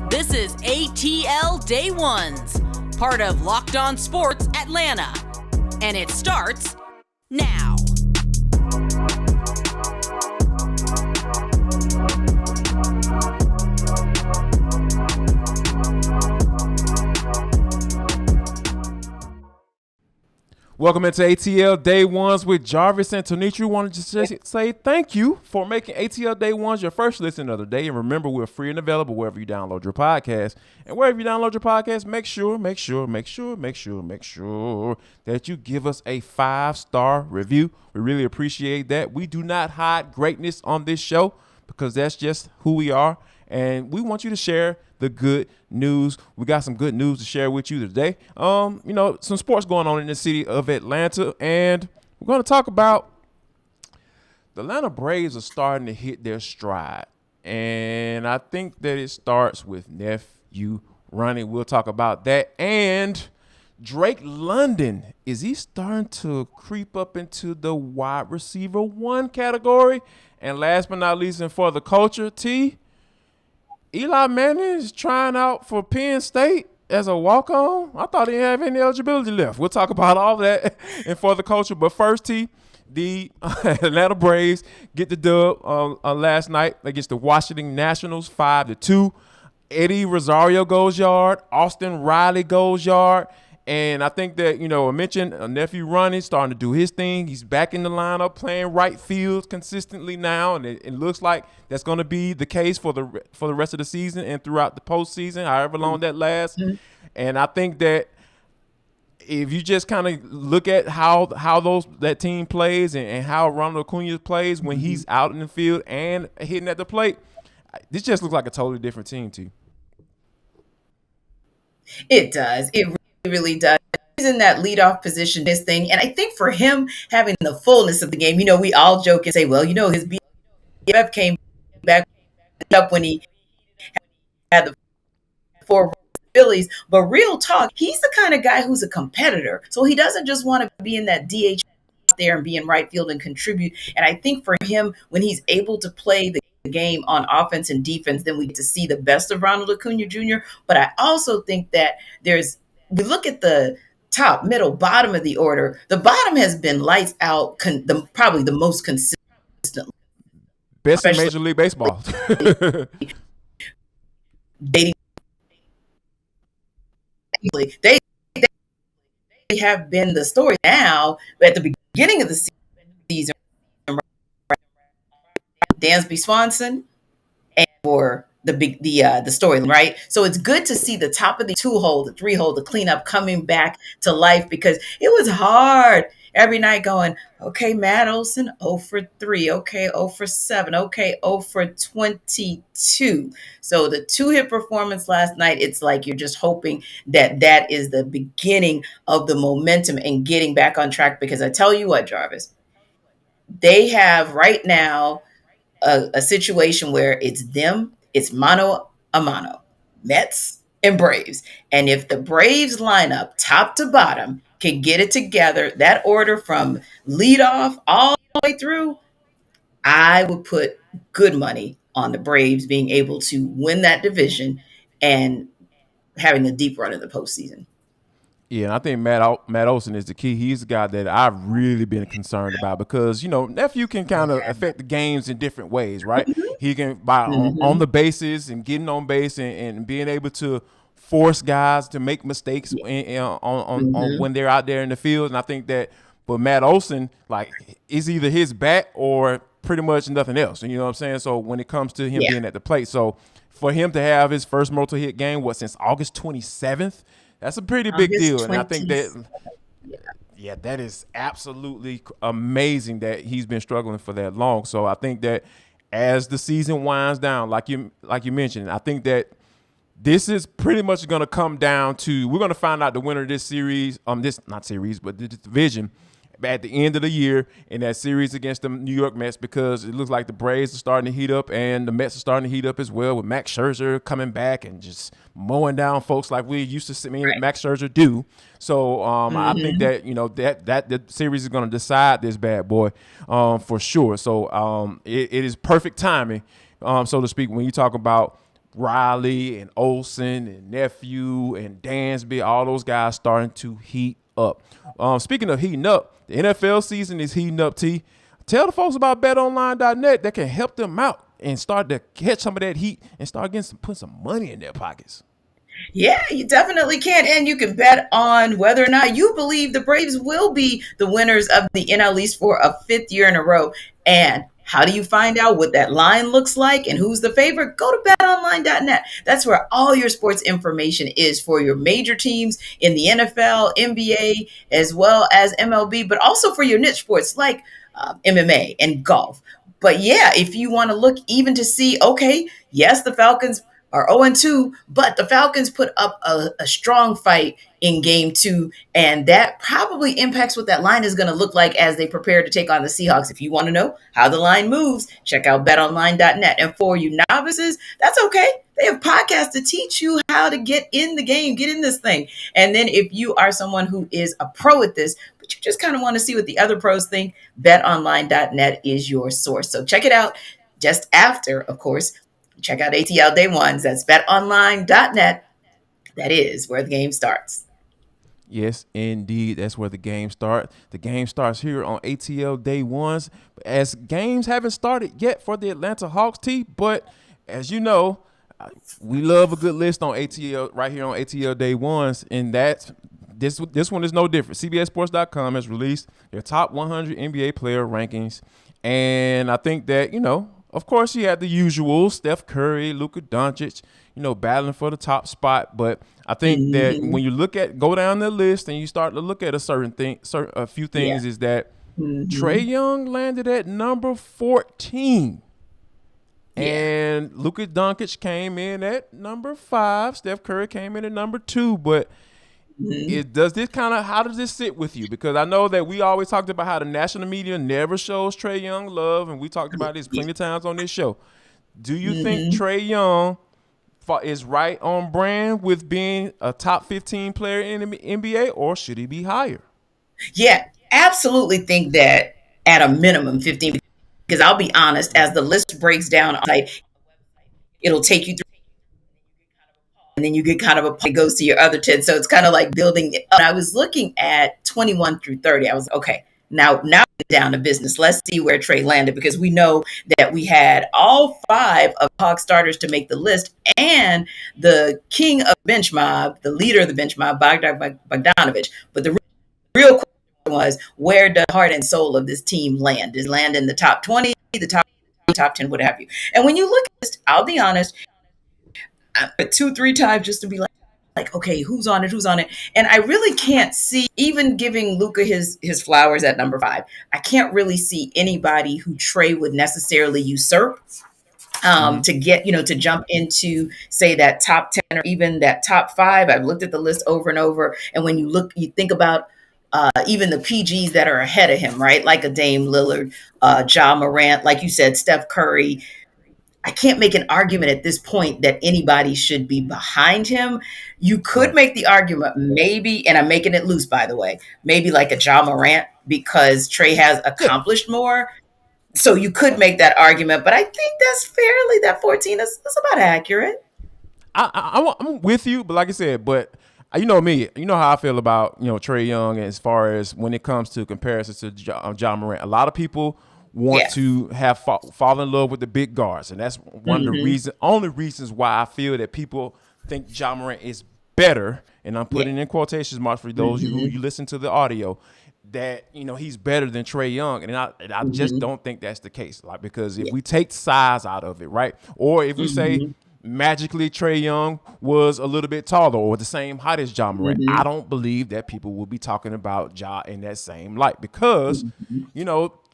This is ATL Day Ones, part of Locked On Sports Atlanta. And it starts now. Welcome into ATL Day Ones with Jarvis and Tenitra. We wanted to say thank you for making ATL Day Ones your first listen of the day. And remember, we're free and available wherever you download your podcast. And wherever you download your podcast, make sure that you give us a 5-star review. We really appreciate that. We do not hide greatness on this show because that's just who we are. And we want you to share the good news. We got some good news to share with you today. Some sports going on in the city of Atlanta, and we're going to talk about the Atlanta Braves are starting to hit their stride. And I think that it starts with nephew running. We'll talk about that. And Drake London, is he starting to creep up into the wide receiver 1 category? And last but not least, and for the culture, Eli Manning is trying out for Penn State as a walk-on. I thought he didn't have any eligibility left. We'll talk about all that and for the culture. But first, the Atlanta Braves get the dub last night against the Washington Nationals, 5-2. Eddie Rosario goes yard. Austin Riley goes yard. And I think that, I mentioned a nephew running, starting to do his thing. He's back in the lineup, playing right field consistently now, and it looks like that's going to be the case for the rest of the season and throughout the postseason, however long that lasts. Mm-hmm. And I think that if you just kind of look at how that team plays and how Ronald Acuna plays when he's out in the field and hitting at the plate, this just looks like a totally different team to you. It does. It really does. He's in that leadoff position, this thing. And I think for him having the fullness of the game, we all joke and say, well, his BF came back up when he had the 4 Phillies. But real talk, he's the kind of guy who's a competitor. So he doesn't just want to be in that DH there and be in right field and contribute. And I think for him, when he's able to play the game on offense and defense, then we get to see the best of Ronald Acuna Jr. But I also think that we look at the top, middle, bottom of the order. The bottom has been lights out, probably the most consistent. Best in Major League Baseball. They have been the story now. At the beginning of the season, Dansby Swanson and for the story, right? So it's good to see the top of the 2-hole, the 3-hole, the cleanup coming back to life because it was hard every night going, okay, Matt Olson, 0 for 3, okay, 0 for 7, okay, 0 for 22. So the 2-hit performance last night, it's like you're just hoping that is the beginning of the momentum and getting back on track because I tell you what, Jarvis, they have right now a situation where it's mano a mano, Mets and Braves. And if the Braves lineup top to bottom can get it together, that order from leadoff all the way through, I would put good money on the Braves being able to win that division and having a deep run in the postseason. Yeah, and I think Matt Olson is the key. He's the guy that I've really been concerned about because, nephew can kind of affect the games in different ways, right? He can on the bases and getting on base and being able to force guys to make mistakes on when they're out there in the field. And I think that for Matt Olson, it's either his bat or pretty much nothing else. And you know what I'm saying? So when it comes to him being at the plate, so for him to have his first multi-hit game, since August 27th, that's a pretty big deal. And I think that, that is absolutely amazing that he's been struggling for that long. So I think that as the season winds down, like you mentioned, I think that this is pretty much going to come down to, we're going to find out the winner of this series, this division at the end of the year in that series against the New York Mets, because it looks like the Braves are starting to heat up and the Mets are starting to heat up as well, with Max Scherzer coming back and just mowing down folks like we used to see Max Scherzer do. So I think that, that the series is going to decide this bad boy for sure. So it is perfect timing, so to speak, when you talk about Riley and Olson and Nephew and Dansby, all those guys starting to heat up. Speaking of heating up, the NFL season is heating up, T. Tell the folks about betonline.net that can help them out and start to catch some of that heat and start putting some money in their pockets. Yeah, you definitely can. And you can bet on whether or not you believe the Braves will be the winners of the NL East for a fifth year in a row. And how do you find out what that line looks like and who's the favorite? Go to betonline.net. That's where all your sports information is for your major teams in the NFL, NBA, as well as MLB, but also for your niche sports like MMA and golf. But yeah, if you want to look even to see, okay, yes, the Falcons are 0-2, but the Falcons put up a strong fight in game 2, and that probably impacts what that line is going to look like as they prepare to take on the Seahawks. If you want to know how the line moves, check out betonline.net. And for you novices, that's okay. They have podcasts to teach you how to get in the game, get in this thing. And then if you are someone who is a pro at this, but you just kind of want to see what the other pros think, betonline.net is your source. So check it out just after, of course, check out ATL Day Ones. That's betonline.net. That is where the game starts. Yes, indeed. That's where the game starts. The game starts here on ATL Day Ones. As games haven't started yet for the Atlanta Hawks, T, but as you know, we love a good list on ATL right here on ATL Day Ones, and that's this one is no different. CBSSports.com has released their top 100 NBA player rankings, and I think that, of course, you have the usual Steph Curry, Luka Doncic, battling for the top spot. But I think that when you go down the list and you start to look at a few things, is that Trae Young landed at number 14. And Luka Doncic came in at number 5. Steph Curry came in at number 2. But how does this sit with you? Because I know that we always talked about how the national media never shows Trae Young love, and we talked about this plenty of times on this show. Do you think Trae Young is right on brand with being a top 15 player in the NBA, or should he be higher? Yeah, absolutely think that at a minimum 15, because I'll be honest, as the list breaks down, it'll take you through, and then you get kind of it goes to your other 10. So it's kind of like building it up. I was looking at 21 through 30. I was okay. Now down to business. Let's see where Trae landed, because we know that we had all 5 of Hawks starters to make the list, and the king of bench mob, the leader of the bench mob, Bogdanovich. But the real question was, where does the heart and soul of this team land? Does it land in the top 20, the top 10, what have you? And when you look at this, I'll be honest, 2-3 times just to be like, okay, who's on it? And I really can't see, even giving Luka his flowers at number 5, I can't really see anybody who Trae would necessarily usurp to get, to jump into, say, that top 10 or even that top 5. I've looked at the list over and over. And when you think about even the PGs that are ahead of him, right? Like a Dame Lillard, Ja Morant, like you said, Steph Curry. I can't make an argument at this point that anybody should be behind him. You could make the argument maybe, and I'm making it loose, by the way, maybe like a Ja Morant, because Trae has accomplished more. So you could make that argument, but I think that 14 is about accurate. I'm with you, but like I said, but you know me, you know how I feel about, Trae Young as far as when it comes to comparisons to Ja Morant. A lot of people want to have fall in love with the big guards, and that's one of the only reasons why I feel that people think Ja Morant is better, and I'm putting in quotation marks for those who you listen to the audio, that he's better than Trae Young, and I just don't think that's the case. Like, because if we take size out of it, right, or if we say magically Trae Young was a little bit taller or the same height as Ja Morant, I don't believe that people will be talking about Ja in that same light, because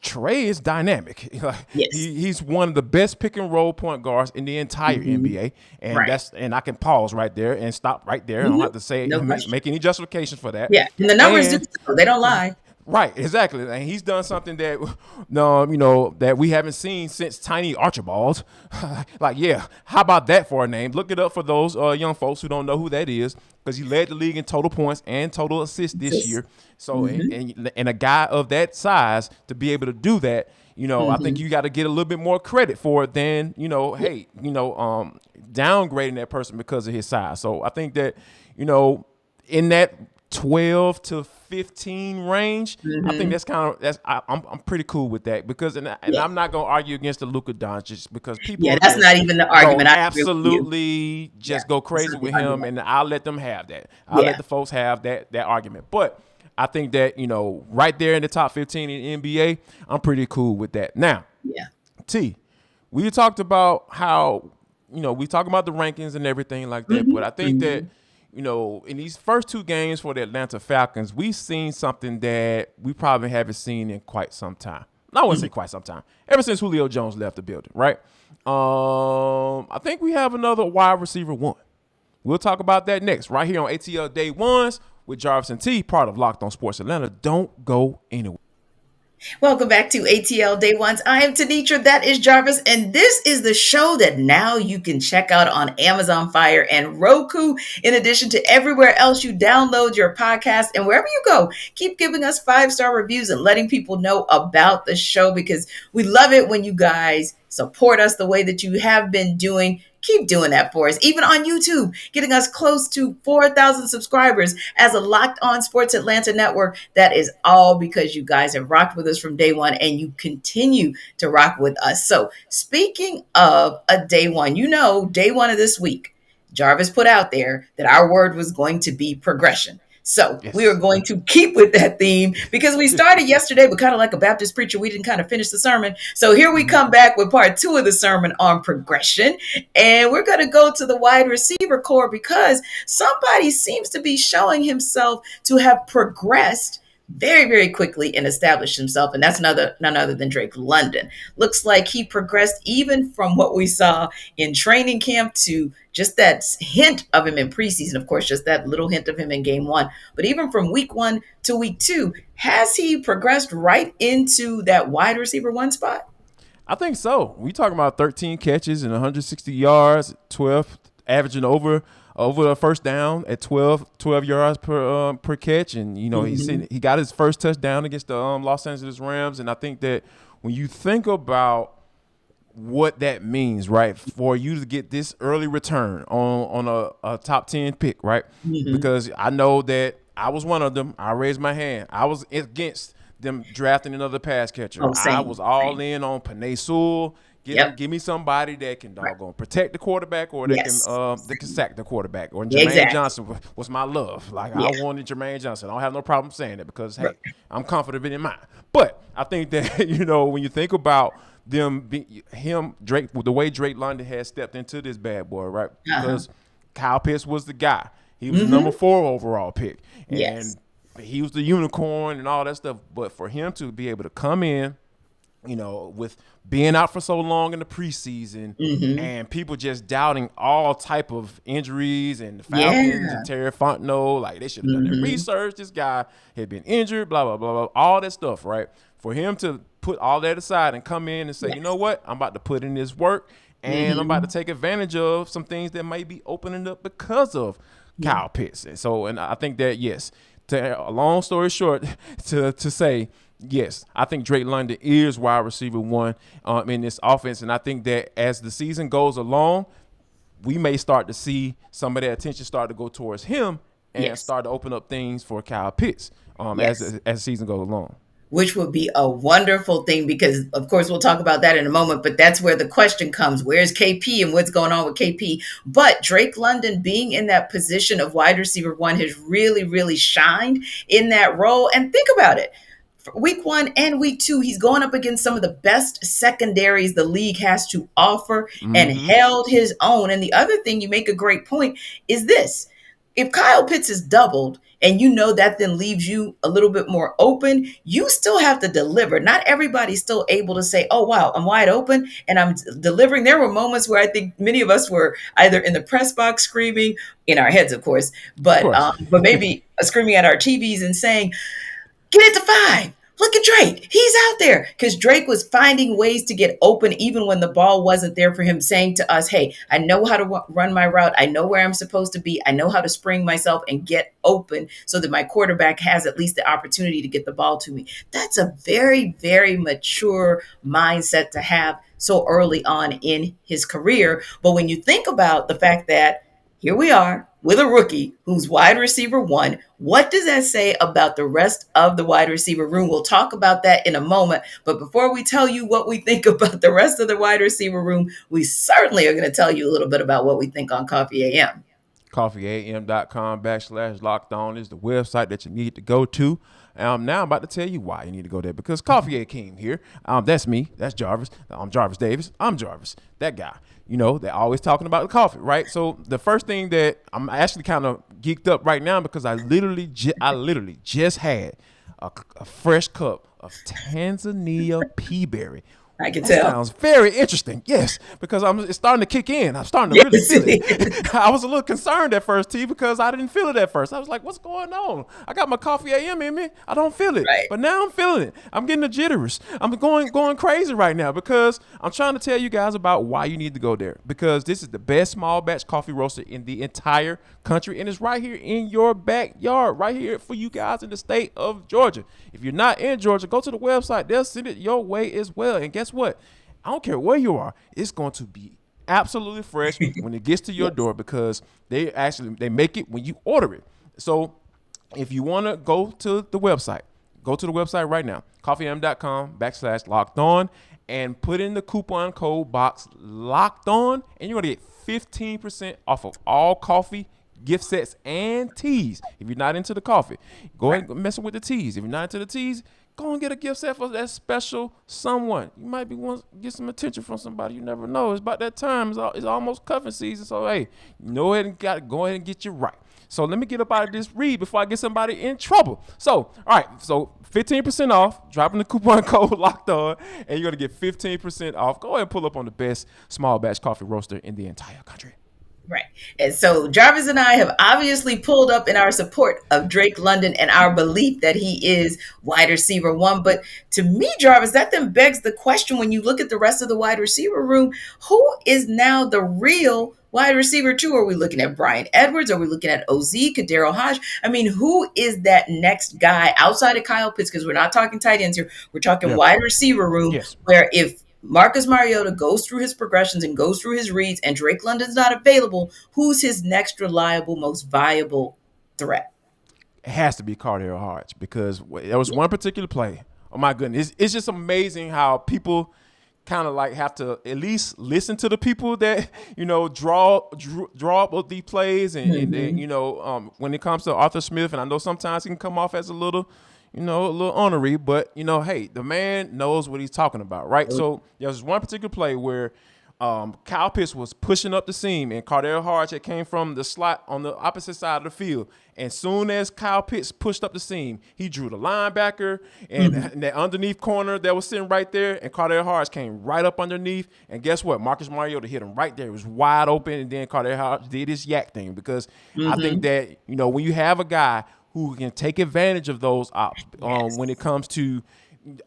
Trae is dynamic. He's one of the best pick and roll point guards in the entire NBA, and and I can pause right there and stop right there. I don't have to say make any justifications for that. Yeah, and the numbers they don't lie. Right, exactly. And he's done something that, that we haven't seen since Tiny Archibald. How about that for a name? Look it up for those young folks who don't know who that is, because he led the league in total points and total assists this year. So, and a guy of that size to be able to do that, I think you got to get a little bit more credit for it than, downgrading that person because of his size. So I think that, in that 12 to 15 range, I think I'm pretty cool with that because, and I'm not going to argue against the Luka Doncic because people that's not even the argument. I absolutely just go crazy with him, and I'll let them have that. I'll let the folks have that argument. But I think that, right there in the top 15 in the NBA, I'm pretty cool with that. Now, T, we talked about how, we talk about the rankings and everything like that, but I think that, in these first two games for the Atlanta Falcons, we've seen something that we probably haven't seen in quite some time. I wouldn't say quite some time. Ever since Julio Jones left the building, right? I think we have another wide receiver one. We'll talk about that next, right here on ATL Day Ones with Jarvis and T, part of Locked On Sports Atlanta. Don't go anywhere. Welcome back to ATL Day Ones. I am Tenitra, that is Jarvis, and this is the show that now you can check out on Amazon Fire and Roku, in addition to everywhere else you download your podcast. And wherever you go, keep giving us 5-star reviews and letting people know about the show, because we love it when you guys support us the way that you have been doing. Keep doing that for us. Even on YouTube, getting us close to 4,000 subscribers as a Locked On Sports Atlanta network. That is all because you guys have rocked with us from day one, and you continue to rock with us. So speaking of a day one, day one of this week, Jarvis put out there that our word was going to be progression. So we are going to keep with that theme because we started yesterday, but kind of like a Baptist preacher, we didn't kind of finish the sermon. So here we come back with part 2 of the sermon on progression. And we're going to go to the wide receiver core because somebody seems to be showing himself to have progressed very, very quickly and established himself. And that's none other than Drake London. Looks like he progressed even from what we saw in training camp to just that hint of him in preseason. Of course, just that little hint of him in game 1. But even from week 1 to week 2, has he progressed right into that wide receiver 1 spot? I think so. We talking about 13 catches and 160 yards, 12 averaging over a first down at 12 yards per catch. And, he got his first touchdown against the Los Angeles Rams. And I think that when you think about what that means, right, for you to get this early return on a top 10 pick, right, because I know that I was one of them. I raised my hand. I was against them drafting another pass catcher. I was all in on Penei Sewell. Give me somebody that can protect the quarterback, or that can sack the quarterback. Or Jermaine Johnson was my love. Like I wanted Jermaine Johnson. I don't have no problem saying that because I'm confident in mine. But I think that when you think about Drake, the way Drake London has stepped into this bad boy, right? Because Kyle Pitts was the guy. He was the number 4 overall pick, and he was the unicorn and all that stuff. But for him to be able to come in, with being out for so long in the preseason and people just doubting all type of injuries and the Falcons and Terry Fontenot, like they should have done their research. This guy had been injured, blah, blah, blah, blah, all that stuff, right? For him to put all that aside and come in and say, you know what, I'm about to put in this work and I'm about to take advantage of some things that might be opening up because of Kyle Pitts. And I think that, a long story short, to say, yes, I think Drake London is wide receiver 1 in this offense. And I think that as the season goes along, we may start to see some of that attention start to go towards him and start to open up things for Kyle Pitts as the season goes along. Which would be a wonderful thing because, of course, we'll talk about that in a moment. But that's where the question comes. Where's KP and what's going on with KP? But Drake London being in that position of wide receiver 1 has really, really shined in that role. And think about it. Week 1 and week 2, he's going up against some of the best secondaries the league has to offer and held his own. And the other thing, you make a great point, is this. If Kyle Pitts is doubled and that then leaves you a little bit more open, you still have to deliver. Not everybody's still able to say, oh, wow, I'm wide open and I'm delivering. There were moments where I think many of us were either in the press box screaming, in our heads, of course, but maybe screaming at our TVs and saying, get it to 5. Look at Drake. He's out there because Drake was finding ways to get open even when the ball wasn't there for him, saying to us, hey, I know how to run my route. I know where I'm supposed to be. I know how to spring myself and get open so that my quarterback has at least the opportunity to get the ball to me. That's a very, very mature mindset to have so early on in his career. But when you think about the fact that here we are with a rookie who's wide receiver one. What does that say about the rest of the wide receiver room? We'll talk about that in a moment. But before we tell you what we think about the rest of the wide receiver room, we certainly are going to tell you a little bit about what we think on Coffee AM. coffeeam.com/locked on is the website that you need to go to. Now I'm about to tell you why you need to go there, because Coffee A came here. That's me. That's Jarvis. I'm Jarvis Davis. I'm Jarvis, that guy. You know, they're always talking about the coffee, right? So the first thing that I'm actually kind of geeked up right now, because I literally just had a fresh cup of Tanzania peaberry. I can That tell. sounds very interesting. Yes, because it's starting to kick in. I'm starting to really feel it. I was a little concerned at first, T, because I didn't feel it at first. I was like, what's going on? I got my Coffee AM in me. I don't feel it. Right. But now I'm feeling it. I'm getting the jitters. I'm going crazy right now, because I'm trying to tell you guys about why you need to go there. Because this is the best small batch coffee roaster in the entire country, and it's right here in your backyard, right here for you guys in the state of Georgia. If you're not in Georgia, go to the website. They'll send it your way as well. And guess what? I don't care where you are. It's going to be absolutely fresh when it gets to your door, because they make it when you order it. So if you want to go to the website right now, coffeeam.com/locked on, and put in the coupon code box locked on, and you're going to get 15% off of all coffee gift sets and teas. If you're not into the coffee, go ahead and mess with the teas. If you're not into the teas, go and get a gift set for that special someone. You might be want to get some attention from somebody. You never know. It's about that time. It's almost cuffing season. So, hey, go ahead and get you right. So let me get up out of this read before I get somebody in trouble. So, all right. So 15% off, dropping the coupon code locked on, and you're going to get 15% off. Go ahead and pull up on the best small batch coffee roaster in the entire country. Right. And so Jarvis and I have obviously pulled up in our support of Drake London and our belief that he is wide receiver one. But to me, Jarvis, that then begs the question, when you look at the rest of the wide receiver room, who is now the real wide receiver two? Are we looking at Brian Edwards? Are we looking at OZ, Kadero Hodge? I mean, who is that next guy outside of Kyle Pitts? Because we're not talking tight ends here. We're talking wide receiver room, where if Marcus Mariota goes through his progressions and goes through his reads, and Drake London's not available, who's his next reliable, most viable threat? It has to be Cardale Hodge, because there was one particular play. Oh my goodness. It's just amazing how people kind of like have to at least listen to the people that, you know, draw up these plays. And you know, when it comes to Arthur Smith, and I know sometimes he can come off as a little ornery, but, you know, hey, the man knows what he's talking about, right? So there's one particular play where Kyle Pitts was pushing up the seam, and Cardale Hodge had came from the slot on the opposite side of the field. And soon as Kyle Pitts pushed up the seam, he drew the linebacker and that underneath corner that was sitting right there, and Cardale Hodge came right up underneath. And guess what? Marcus Mariota hit him right there. It was wide open, and then Cardale Hodge did his yak thing, because I think that, you know, when you have a guy who can take advantage of those ops when it comes to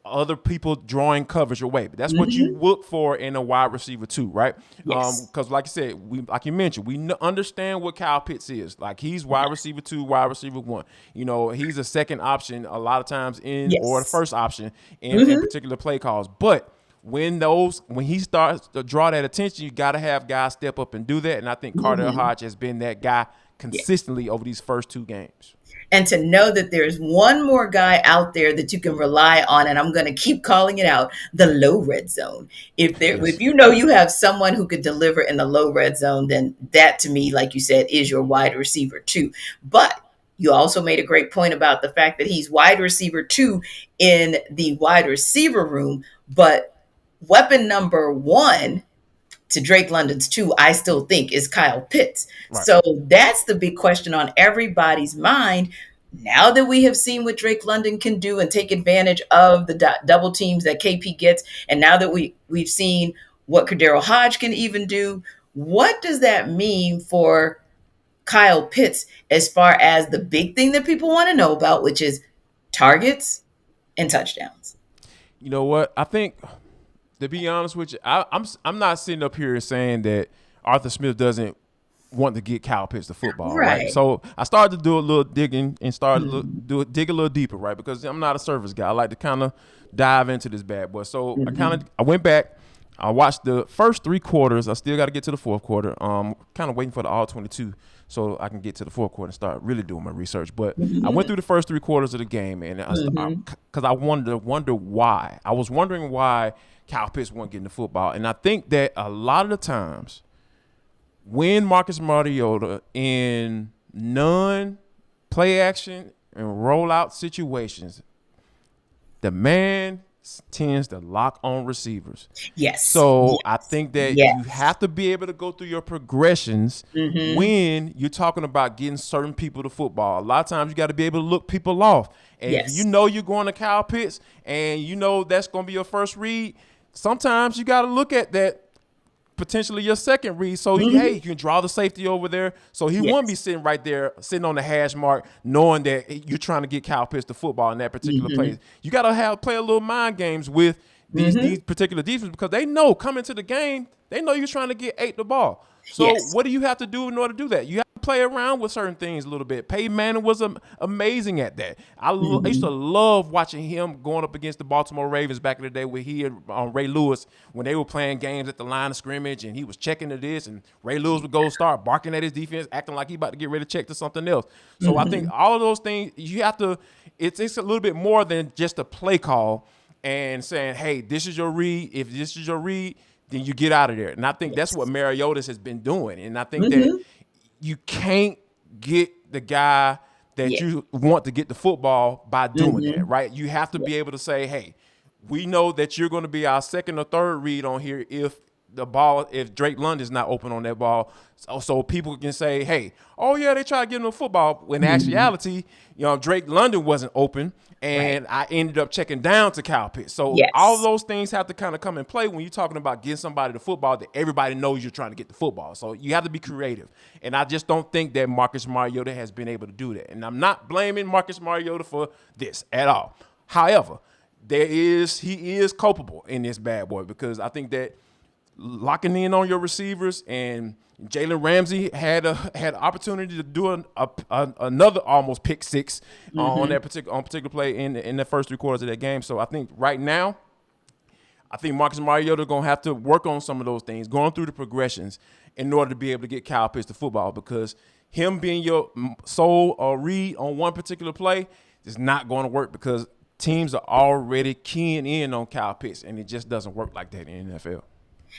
other people drawing coverage away. But that's what you look for in a wide receiver too, right? Because like I said, like you mentioned, we understand what Kyle Pitts is. Like, he's wide receiver two, wide receiver one. You know, he's a second option a lot of times or the first option in particular play calls. But when he starts to draw that attention, you got to have guys step up and do that. And I think Cardale Hodge has been that guy consistently over these first two games. And to know that there's one more guy out there that you can rely on, and I'm going to keep calling it out, the low red zone. If you know you have someone who could deliver in the low red zone, then that, to me, like you said, is your wide receiver too. But you also made a great point about the fact that he's wide receiver two in the wide receiver room, but weapon number one to Drake London's two, I still think, is Kyle Pitts. Right. So that's the big question on everybody's mind. Now that we have seen what Drake London can do and take advantage of the double teams that KP gets, and now that we've seen what Kadero Hodge can even do, what does that mean for Kyle Pitts as far as the big thing that people want to know about, which is targets, in touchdowns. You know what? I think, to be honest with you, I'm not sitting up here saying that Arthur Smith doesn't want to get Kyle Pitts the football, right? So I started to do a little digging and dig a little deeper, right? Because I'm not a service guy. I like to kind of dive into this bad boy. So I went back. I watched the first 3 quarters. I still got to get to the fourth quarter. Kind of waiting for the all 22 so I can get to the fourth quarter and start really doing my research. But I went through the first 3 quarters of the game, and because I wonder why. I was wondering why Kyle Pitts wasn't getting the football, and I think that a lot of the times when Marcus Mariota in non-play action and rollout situations, the man tends to lock on receivers. Yes. So I think that you have to be able to go through your progressions when you're talking about getting certain people to football. A lot of times you got to be able to look people off. And if you know you're going to Kyle Pitts and you know that's going to be your first read, sometimes you got to look at that potentially your second read. So, hey, you can draw the safety over there. So he won't be sitting right there, sitting on the hash mark, knowing that you're trying to get Kyle Pitts the football in that particular play. You got to play a little mind games with these particular defenses because they know coming to the game, they know you're trying to get 8 the ball. So what do you have to do in order to do that? You have to play around with certain things a little bit. Peyton Manning was amazing at that. I used to love watching him going up against the Baltimore Ravens back in the day with he and Ray Lewis when they were playing games at the line of scrimmage and he was checking to this and Ray Lewis would go start barking at his defense, acting like he about to get ready to check to something else. So I think all of those things, you have to – it's a little bit more than just a play call and saying, hey, this is your read. If this is your read – then you get out of there. And I think that's what Mariota has been doing. And I think that you can't get the guy that you want to get the football by doing that, right? You have to be able to say, hey, we know that you're going to be our second or third read on here if Drake London's not open on that ball. So people can say, hey, oh, yeah, they try to get him the football. When in actuality, Drake London wasn't open. And I ended up checking down to Kyle Pitts. So all of those things have to kind of come in play when you're talking about getting somebody the football that everybody knows you're trying to get the football. So you have to be creative. And I just don't think that Marcus Mariota has been able to do that. And I'm not blaming Marcus Mariota for this at all. However, he is culpable in this bad boy because I think that locking in on your receivers and Jalen Ramsey had an opportunity to do another almost pick six on particular play in the first 3 quarters of that game. So I think right now, Marcus Mariota going to have to work on some of those things, going through the progressions in order to be able to get Kyle Pitts the football because him being your sole read on one particular play is not going to work because teams are already keying in on Kyle Pitts, and it just doesn't work like that in the NFL.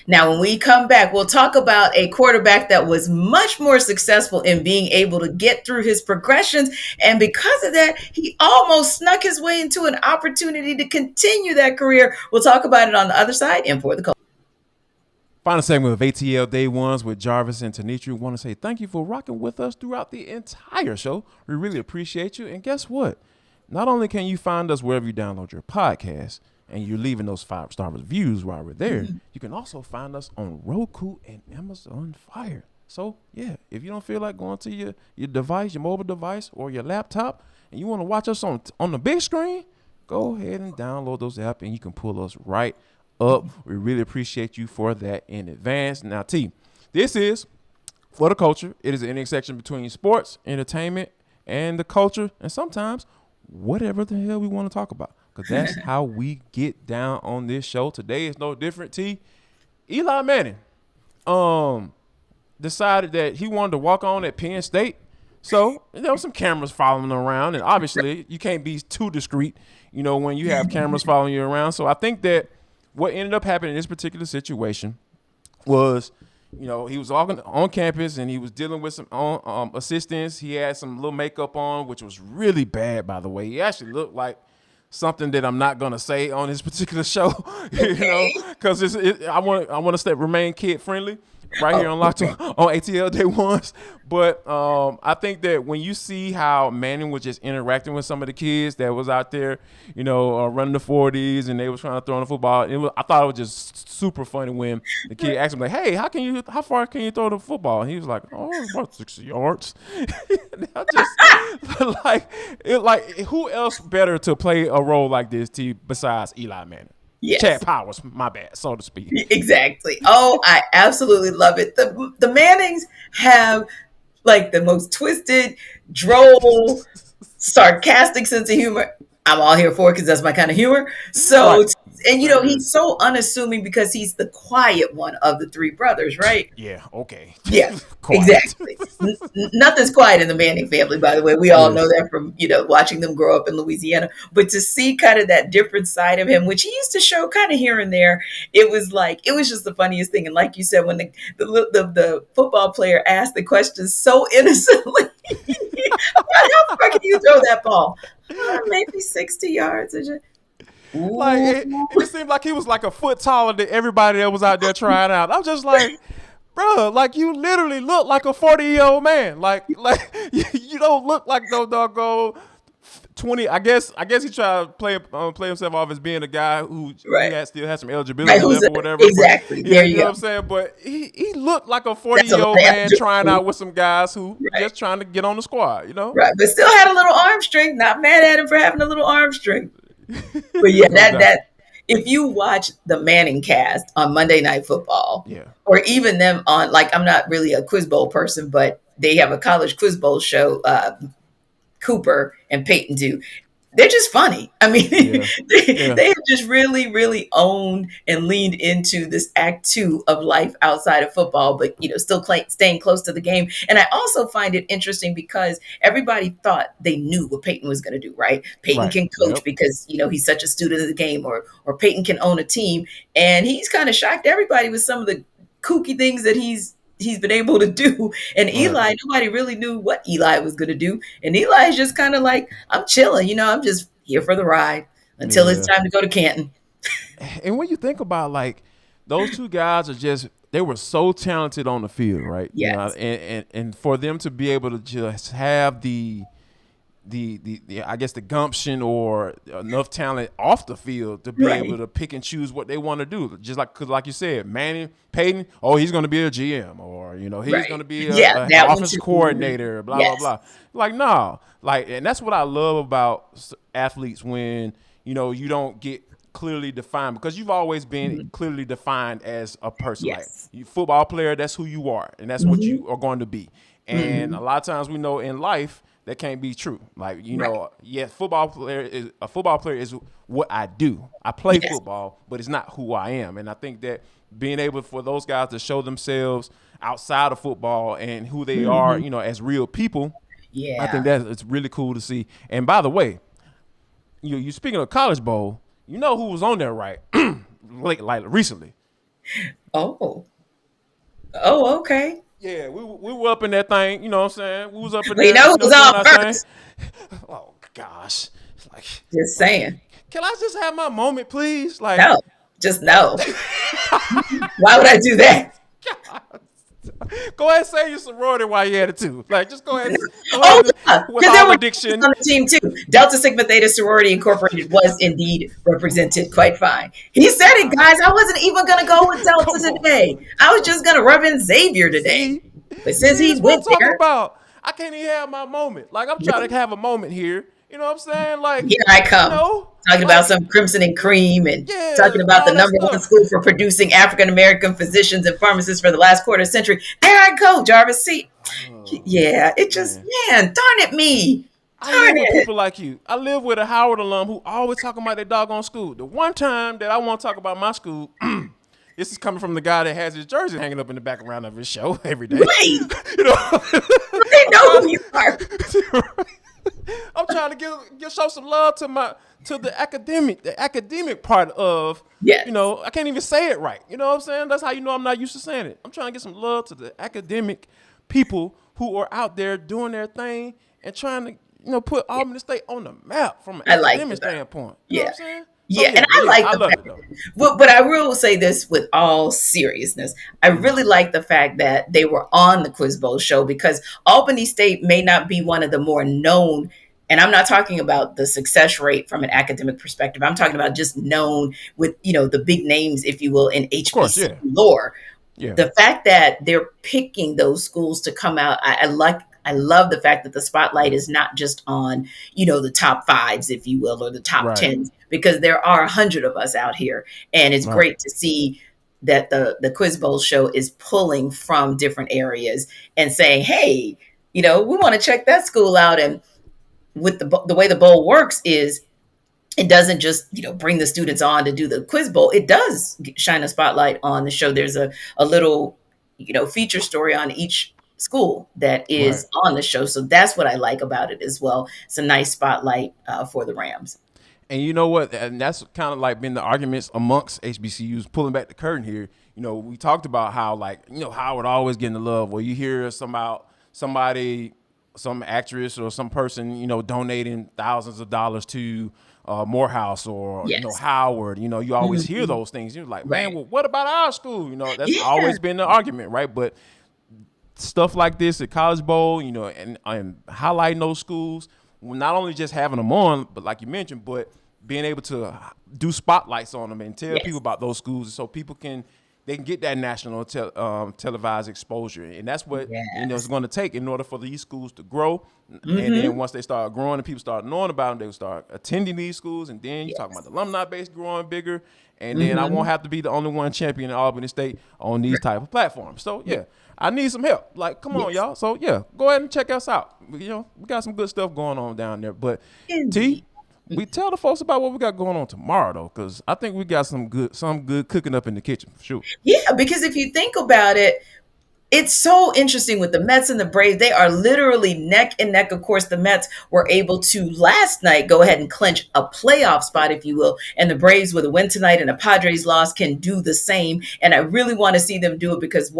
Now, when we come back, we'll talk about a quarterback that was much more successful in being able to get through his progressions. And because of that, he almost snuck his way into an opportunity to continue that career. We'll talk about it on the other side and for the culture. Final segment of ATL Day Ones with Jarvis and Tenitra. We want to say thank you for rocking with us throughout the entire show. We really appreciate you. And guess what? Not only can you find us wherever you download your podcast, and you're leaving those 5-star reviews while we're there, you can also find us on Roku and Amazon Fire. So, yeah, if you don't feel like going to your device, your mobile device, or your laptop, and you want to watch us on the big screen, go ahead and download those apps, and you can pull us right up. We really appreciate you for that in advance. Now, T, this is For the Culture. It is an intersection between sports, entertainment, and the culture, and sometimes whatever the hell we want to talk about. Because that's how we get down on this show. Today is no different, T. Eli Manning decided that he wanted to walk on at Penn State. So there were some cameras following him around. And obviously, you can't be too discreet, when you have cameras following you around. So I think that what ended up happening in this particular situation was, he was walking on campus and he was dealing with some assistants. He had some little makeup on, which was really bad, by the way. He actually looked like something that I'm not gonna say on this particular show, because I want to remain kid friendly. right here on Locked On ATL Day Ones. But I think that when you see how Manning was just interacting with some of the kids that was out there, running the 40s and they was trying to throw in the football, I thought it was just super funny when the kid asked him like, "Hey, how far can you throw the football?" And he was like, "Oh, about 60 yards." I just who else better to play a role like this besides Eli Manning? Yes. Chad Powers, my bad, so to speak. Exactly. Oh, I absolutely love it. The Mannings have like the most twisted, droll, sarcastic sense of humor. I'm all here for it because that's my kind of humor. So, Right. and he's so unassuming because he's the quiet one of the three brothers, right? Yeah. Okay. Yeah, Quiet. exactly. Nothing's quiet in the Manning family, by the way. We all know that from, watching them grow up in Louisiana. But to see kind of that different side of him, which he used to show kind of here and there, it was just the funniest thing. And like you said, when the football player asked the question so innocently, how far can you throw that ball? Maybe 60 yards. Like it seemed like he was like a foot taller than everybody that was out there trying out. I was just like, bro, like you literally look like a 40-year-old man. Like you don't look like no doggone 20. I guess he tried to play himself off as being a guy who still has some eligibility left or whatever. Exactly. But, you know what I'm saying? But he looked like a 40-year-old man trying out with some guys who just trying to get on the squad, Right. But still had a little arm strength. Not mad at him for having a little arm strength. But yeah, that if you watch the Manning cast on Monday Night Football, or even them on, I'm not really a quiz bowl person, but they have a college quiz bowl show, Cooper and Peyton do. They're just funny. I mean, they have just really, really owned and leaned into this act 2 of life outside of football, but, still staying close to the game. And I also find it interesting because everybody thought they knew what Peyton was going to do, right? Peyton can coach because, he's such a student of the game, or Peyton can own a team. And he's kind of shocked everybody with some of the kooky things that he's been able to do. And Eli, nobody really knew what Eli was going to do. And Eli's just kind of like, I'm chilling, I'm just here for the ride until it's time to go to Canton. And when you think about those two guys they were so talented on the field, right? Yes. And for them to be able to just have the I guess the gumption or enough talent off the field to be able to pick and choose what they want to do. Just because like you said, Manning, Peyton, he's going to be a GM, or he's going to be an offensive coordinator, blah blah blah. Like no, and that's what I love about athletes when you don't get clearly defined, because you've always been clearly defined as a person. Like you football player, that's who you are, and that's what you are going to be. And a lot of times we know in life that can't be true. Football player is what I do. I play football, but it's not who I am. And I think that being able for those guys to show themselves outside of football and who they are, as real people, I think that it's really cool to see. And by the way, you speaking of College Bowl, who was on there, right? like recently. Oh, okay. Yeah, we were up in that thing, you know what I'm saying? We was up in there. Who was on first? Oh, gosh. Just saying. Can I just have my moment, please? No, just no. Why would I do that? God. Go ahead and say your sorority while you had it too. Just go ahead. Because there were addiction on the team too. Delta Sigma Theta Sorority Incorporated was indeed represented quite fine. He said it, guys. I wasn't even going to go with Delta today. I was just going to rub in Xavier today. But since he went there, I can't even have my moment. I'm trying to have a moment here. You know what I'm saying? Here I come. Talking about some crimson and cream and talking about the number one school for producing African-American physicians and pharmacists for the last quarter century. There I go, Jarvis. See, it just, darn it me. I live with people like you. I live with a Howard alum who always talking about their doggone school. The one time that I want to talk about my school, this is coming from the guy that has his jersey hanging up in the background of his show every day. Wait. They know who you are. I'm trying to show some love to the academic part of, I can't even say it right. You know what I'm saying? That's how you know I'm not used to saying it. I'm trying to get some love to the academic people who are out there doing their thing and trying to, put Albany State on the map from an academic standpoint. You know what I'm saying? So Yeah, yeah, and but I yeah, like I the love fact, it though. but I will say this with all seriousness. I Mm. really like the fact that they were on the Quiz Bowl show because Albany State may not be one of the more known, and I'm not talking about the success rate from an academic perspective. I'm talking about just known with, the big names, if you will, in Of course, HBC yeah, lore. yeah, The fact that they're picking those schools to come out, I love the fact that the spotlight is not just on, the top fives, if you will, or the top right, tens, because there are 100 of us out here. And it's right. great to see that the Quiz Bowl show is pulling from different areas and saying, hey, we want to check that school out. And with the way the bowl works is it doesn't just bring the students on to do the quiz bowl. It does shine a spotlight on the show. There's a little feature story on each school that Right. is on the show, so that's what I like about it as well. It's a nice spotlight for the Rams. And you know what? And that's kind of like been the arguments amongst HBCUs, pulling back the curtain here. We talked about how, like, Howard always getting the love, or you hear somebody, some actress or some person, donating thousands of dollars to Morehouse or, Yes. Howard. You always hear Mhm. those things. You're like, man, Right. well, what about our school? That's Yeah. always been the argument, right? But stuff like this at College Bowl, and highlighting those schools, not only just having them on, but like you mentioned, but being able to do spotlights on them and tell people Yes. about those schools, so people can get that national televised exposure, and that's what it's Yes. going to take in order for these schools to grow. And then Hmm. once they start growing and people start knowing about them, they will start attending these schools, and then you talking about Yes. the alumni base growing bigger, and then I won't Hmm. have to be the only one champion in Albany State on these type of platforms. So yeah, I need some help. Like, come on, Yes. y'all. So yeah, go ahead and check us out. We got some good stuff going on down there. But T, Indeed. we tell the folks about what we got going on tomorrow though, because I think we got some good cooking up in the kitchen for sure. Yeah, because if you think about it, it's so interesting with the Mets and the Braves. They are literally neck and neck. Of course, the Mets were able to last night go ahead and clinch a playoff spot, if you will. And the Braves, with a win tonight and a Padres loss, can do the same. And I really want to see them do it because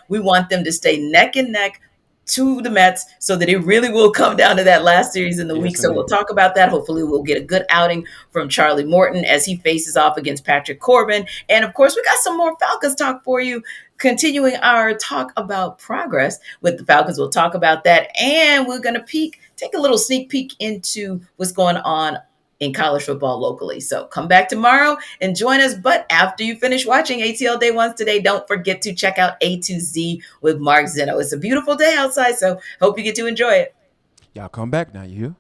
we want them to stay neck and neck to the Mets so that it really will come down to that last series in the week. Yes, So we'll indeed. talk about that. Hopefully, we'll get a good outing from Charlie Morton as he faces off against Patrick Corbin. And of course, we got some more Falcons talk for you. Continuing our talk about progress with the Falcons, we'll talk about that. And we're going to take a little sneak peek into what's going on in college football locally. So come back tomorrow and join us. But after you finish watching ATL Day Ones today, don't forget to check out A to Z with Mark Zeno. It's a beautiful day outside, so hope you get to enjoy it. Y'all come back now, you hear?